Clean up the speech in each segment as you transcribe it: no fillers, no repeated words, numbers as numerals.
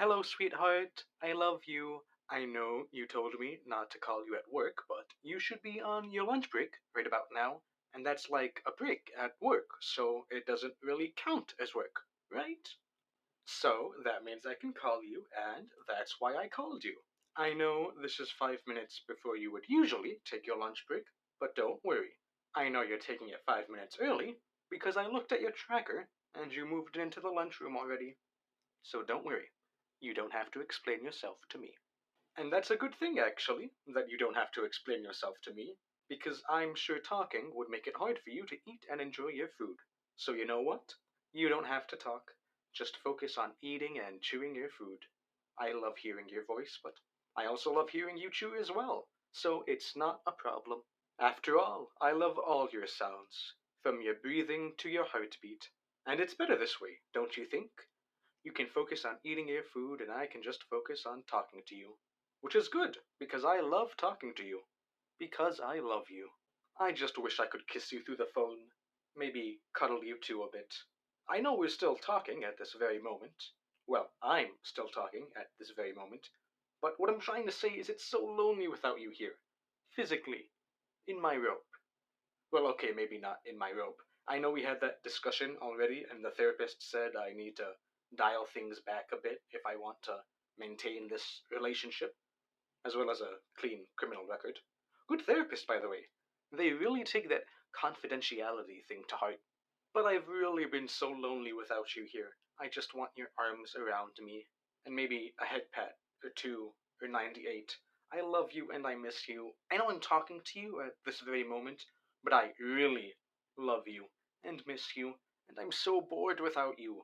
Hello, sweetheart. I love you. I know you told me not to call you at work, but you should be on your lunch break right about now, and that's like a break at work, so it doesn't really count as work, right? So that means I can call you, and that's why I called you. I know this is 5 minutes before you would usually take your lunch break, but don't worry. I know you're taking it 5 minutes early because I looked at your tracker and you moved into the lunchroom already. So don't worry. You don't have to explain yourself to me. And that's a good thing, actually, that you don't have to explain yourself to me, because I'm sure talking would make it hard for you to eat and enjoy your food. So you know what? You don't have to talk. Just focus on eating and chewing your food. I love hearing your voice, but I also love hearing you chew as well, so it's not a problem. After all, I love all your sounds, from your breathing to your heartbeat. And it's better this way, don't you think? You can focus on eating your food, and I can just focus on talking to you. Which is good, because I love talking to you. Because I love you. I just wish I could kiss you through the phone. Maybe cuddle you too a bit. I know we're still talking at this very moment. Well, I'm still talking at this very moment. But what I'm trying to say is it's so lonely without you here. Physically. In my rope. Well, okay, maybe not in my rope. I know we had that discussion already, and the therapist said I need to dial things back a bit if I want to maintain this relationship, as well as a clean criminal record. Good therapist, by the way. They really take that confidentiality thing to heart. But I've really been so lonely without you here. I just want your arms around me, and maybe a head pat, or two, or 98. I love you and I miss you. I know I'm talking to you at this very moment, but I really love you and miss you, and I'm so bored without you.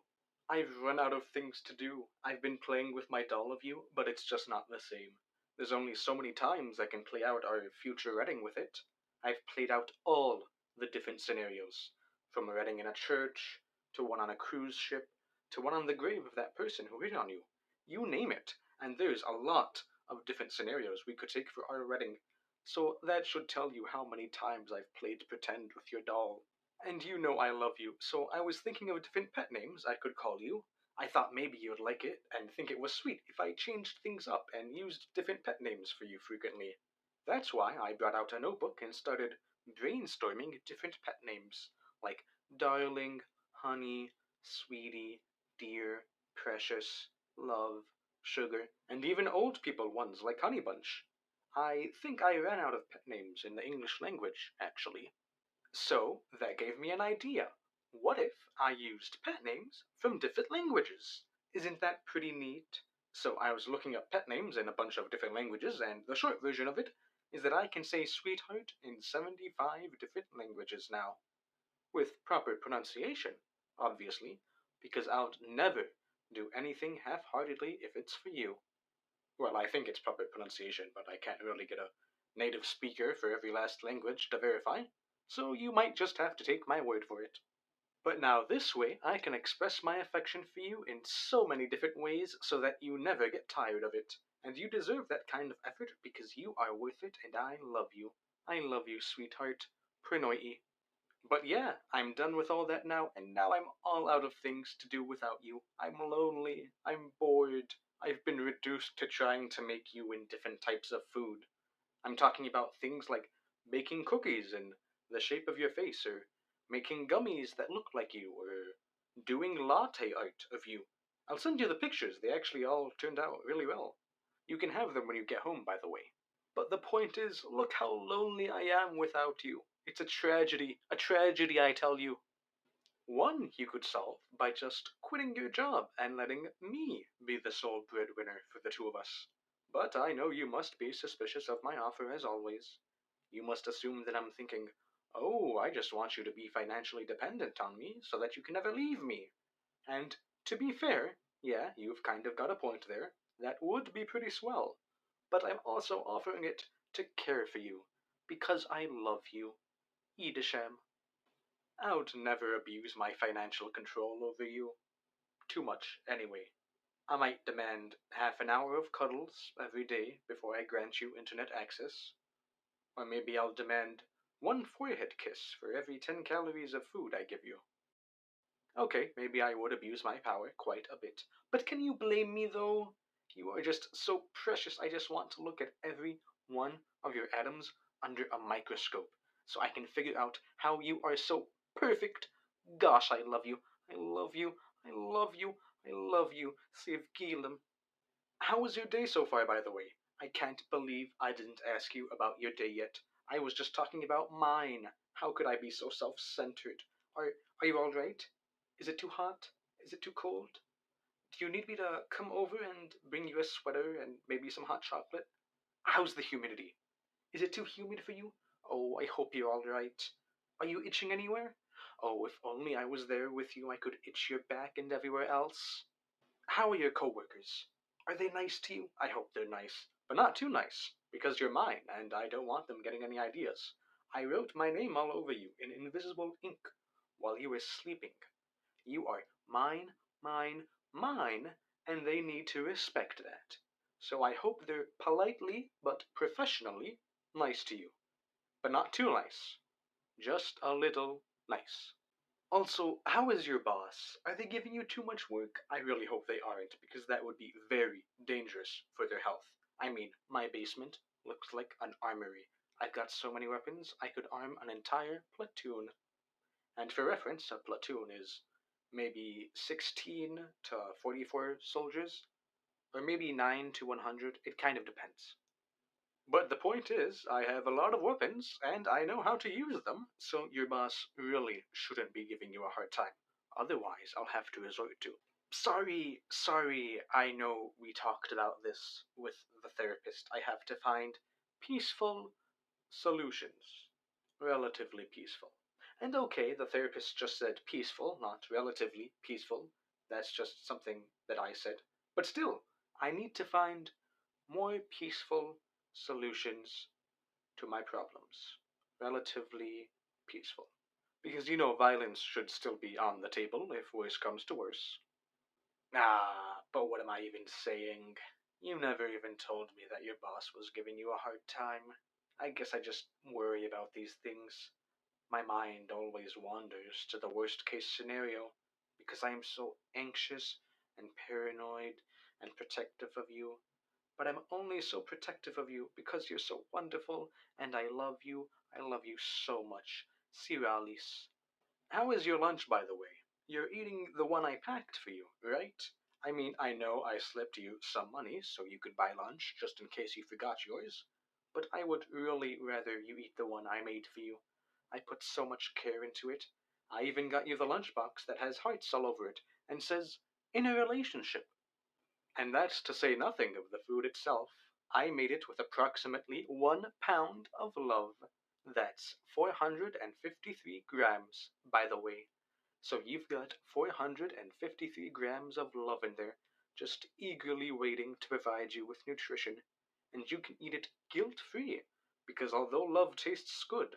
I've run out of things to do. I've been playing with my doll of you, but it's just not the same. There's only so many times I can play out our future wedding with it. I've played out all the different scenarios, from a wedding in a church, to one on a cruise ship, to one on the grave of that person who hit on you. You name it, and there's a lot of different scenarios we could take for our wedding. So that should tell you how many times I've played pretend with your doll. And you know I love you, so I was thinking of different pet names I could call you. I thought maybe you'd like it and think it was sweet if I changed things up and used different pet names for you frequently. That's why I brought out a notebook and started brainstorming different pet names, like darling, honey, sweetie, dear, precious, love, sugar, and even old people ones like honey bunch. I think I ran out of pet names in the English language, actually. So that gave me an idea. What if I used pet names from different languages? Isn't that pretty neat? So I was looking up pet names in a bunch of different languages, and the short version of it is that I can say sweetheart in 75 different languages now. With proper pronunciation, obviously, because I'll never do anything half heartedly if it's for you. Well, I think it's proper pronunciation, but I can't really get a native speaker for every last language to verify, so you might just have to take my word for it. But now this way, I can express my affection for you in so many different ways so that you never get tired of it. And you deserve that kind of effort because you are worth it and I love you. I love you, sweetheart. Prenoi. But yeah, I'm done with all that now, and now I'm all out of things to do without you. I'm lonely. I'm bored. I've been reduced to trying to make you in different types of food. I'm talking about things like baking cookies in the shape of your face, or making gummies that look like you, or doing latte art of you. I'll send you the pictures. They actually all turned out really well. You can have them when you get home, by the way. But the point is, look how lonely I am without you. It's a tragedy, I tell you. One you could solve by just quitting your job and letting me be the sole breadwinner for the two of us. But I know you must be suspicious of my offer as always. You must assume that I'm thinking, oh, I just want you to be financially dependent on me so that you can never leave me. And to be fair, yeah, you've kind of got a point there. That would be pretty swell. But I'm also offering it to care for you, because I love you. Edisham. I would never abuse my financial control over you. Too much, anyway. I might demand half an hour of cuddles every day before I grant you internet access. Or maybe I'll demand one forehead kiss for every 10 calories of food I give you. Okay, maybe I would abuse my power quite a bit. But can you blame me though? You are just so precious. I just want to look at every one of your atoms under a microscope so I can figure out how you are so perfect. Gosh, I love you. I love you. I love you. I love you. Save Gilem. How was your day so far, by the way? I can't believe I didn't ask you about your day yet. I was just talking about mine. How could I be so self-centered? Are you all right? Is it too hot? Is it too cold? Do you need me to come over and bring you a sweater and maybe some hot chocolate? How's the humidity? Is it too humid for you? Oh, I hope you're all right. Are you itching anywhere? Oh, if only I was there with you, I could itch your back and everywhere else. How are your coworkers? Are they nice to you? I hope they're nice, but not too nice, because you're mine, and I don't want them getting any ideas. I wrote my name all over you in invisible ink while you were sleeping. You are mine, mine, mine, and they need to respect that. So I hope they're politely but professionally nice to you. But not too nice. Just a little nice. Also, how is your boss? Are they giving you too much work? I really hope they aren't, because that would be very dangerous for their health. I mean, my basement looks like an armory. I've got so many weapons, I could arm an entire platoon. And for reference, a platoon is maybe 16 to 44 soldiers, or maybe 9 to 100. It kind of depends. But the point is, I have a lot of weapons, and I know how to use them, so your boss really shouldn't be giving you a hard time. Otherwise, I'll have to resort to. Sorry, I know we talked about this with the therapist. I have to find peaceful solutions. Relatively peaceful. And okay, the therapist just said peaceful, not relatively peaceful. That's just something that I said. But still, I need to find more peaceful solutions to my problems. Relatively peaceful. Because you know, violence should still be on the table if worse comes to worse. Ah, but what am I even saying? You never even told me that your boss was giving you a hard time. I guess I just worry about these things. My mind always wanders to the worst case scenario because I am so anxious and paranoid and protective of you. But I'm only so protective of you because you're so wonderful and I love you. I love you so much. Siralis. How is your lunch, by the way? You're eating the one I packed for you, right? I mean, I know I slipped you some money so you could buy lunch just in case you forgot yours, but I would really rather you eat the one I made for you. I put so much care into it. I even got you the lunchbox that has hearts all over it and says, in a relationship. And that's to say nothing of the food itself. I made it with approximately 1 pound of love. That's 453 grams, by the way. So you've got 453 grams of love in there, just eagerly waiting to provide you with nutrition. And you can eat it guilt free, because although love tastes good,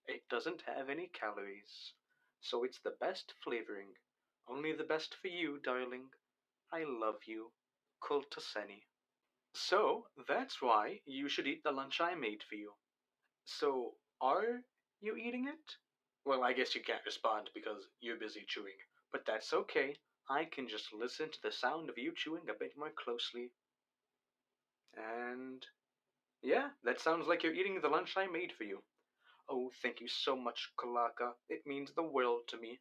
it doesn't have any calories. So it's the best flavoring. Only the best for you, darling. I love you. Kultaseni. So that's why you should eat the lunch I made for you. So, are you eating it? Well, I guess you can't respond because you're busy chewing, but that's okay. I can just listen to the sound of you chewing a bit more closely. And yeah, that sounds like you're eating the lunch I made for you. Oh, thank you so much, Kalaka. It means the world to me.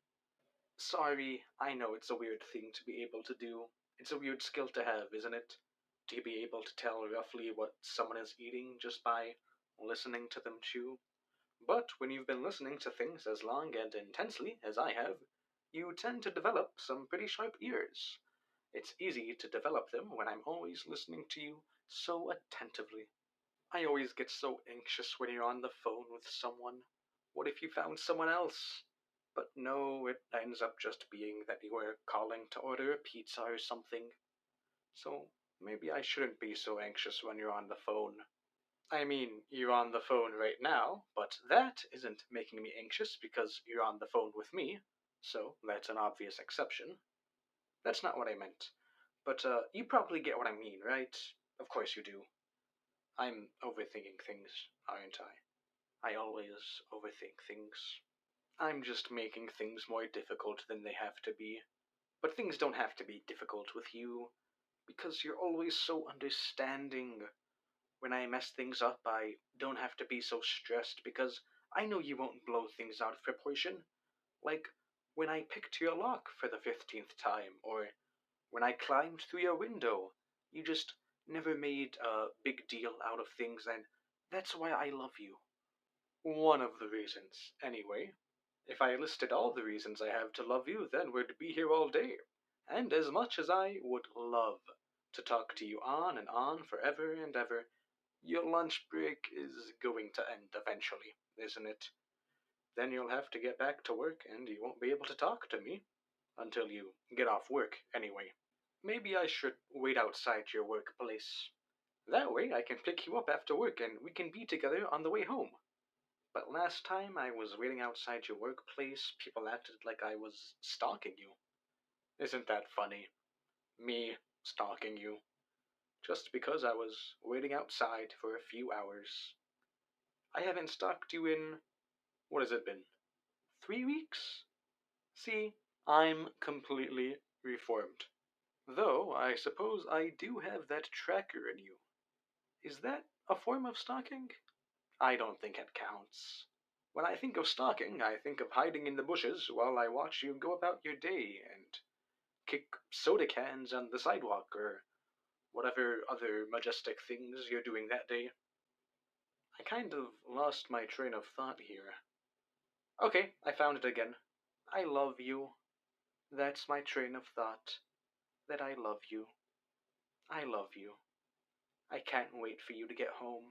Sorry, I know it's a weird thing to be able to do. It's a weird skill to have, isn't it? To be able to tell roughly what someone is eating just by listening to them chew. But when you've been listening to things as long and intensely as I have, you tend to develop some pretty sharp ears. It's easy to develop them when I'm always listening to you so attentively. I always get so anxious when you're on the phone with someone. What if you found someone else? But no, it ends up just being that you were calling to order a pizza or something. So maybe I shouldn't be so anxious when you're on the phone. I mean, you're on the phone right now, but that isn't making me anxious because you're on the phone with me, so that's an obvious exception. That's not what I meant. But you probably get what I mean, right? Of course you do. I'm overthinking things, aren't I? I always overthink things. I'm just making things more difficult than they have to be. But things don't have to be difficult with you, because you're always so understanding. When I mess things up, I don't have to be so stressed because I know you won't blow things out of proportion. Like when I picked your lock for the 15th time, or when I climbed through your window. You just never made a big deal out of things, and that's why I love you. One of the reasons, anyway. If I listed all the reasons I have to love you, then we'd be here all day. And as much as I would love to talk to you on and on forever and ever, your lunch break is going to end eventually, isn't it? Then you'll have to get back to work and you won't be able to talk to me. Until you get off work, anyway. Maybe I should wait outside your workplace. That way I can pick you up after work and we can be together on the way home. But last time I was waiting outside your workplace, people acted like I was stalking you. Isn't that funny? Me stalking you. Just because I was waiting outside for a few hours. I haven't stalked you in, what has it been? 3 weeks? See, I'm completely reformed. Though I suppose I do have that tracker in you. Is that a form of stalking? I don't think it counts. When I think of stalking, I think of hiding in the bushes while I watch you go about your day and kick soda cans on the sidewalk or whatever other majestic things you're doing that day. I kind of lost my train of thought here. Okay, I found it again. I love you. That's my train of thought. That I love you. I love you. I can't wait for you to get home.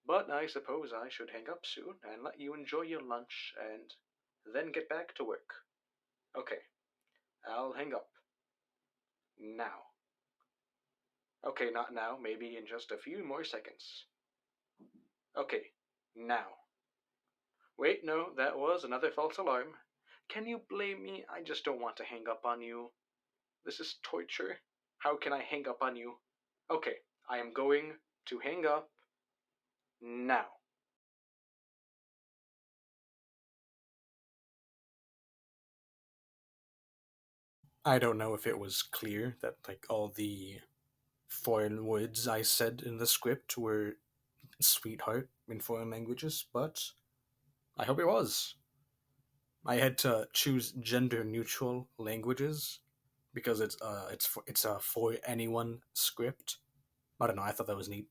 But I suppose I should hang up soon and let you enjoy your lunch and then get back to work. Okay, I'll hang up. Now. Okay, not now, maybe in just a few more seconds. Okay, now. Wait, no, that was another false alarm. Can you blame me? I just don't want to hang up on you. This is torture. How can I hang up on you? Okay, I am going to hang up now. I don't know if it was clear that like all the foreign words I said in the script were sweetheart in foreign languages, but I hope it was. I had to choose gender neutral languages because it's a for anyone script. I don't know. I thought that was neat.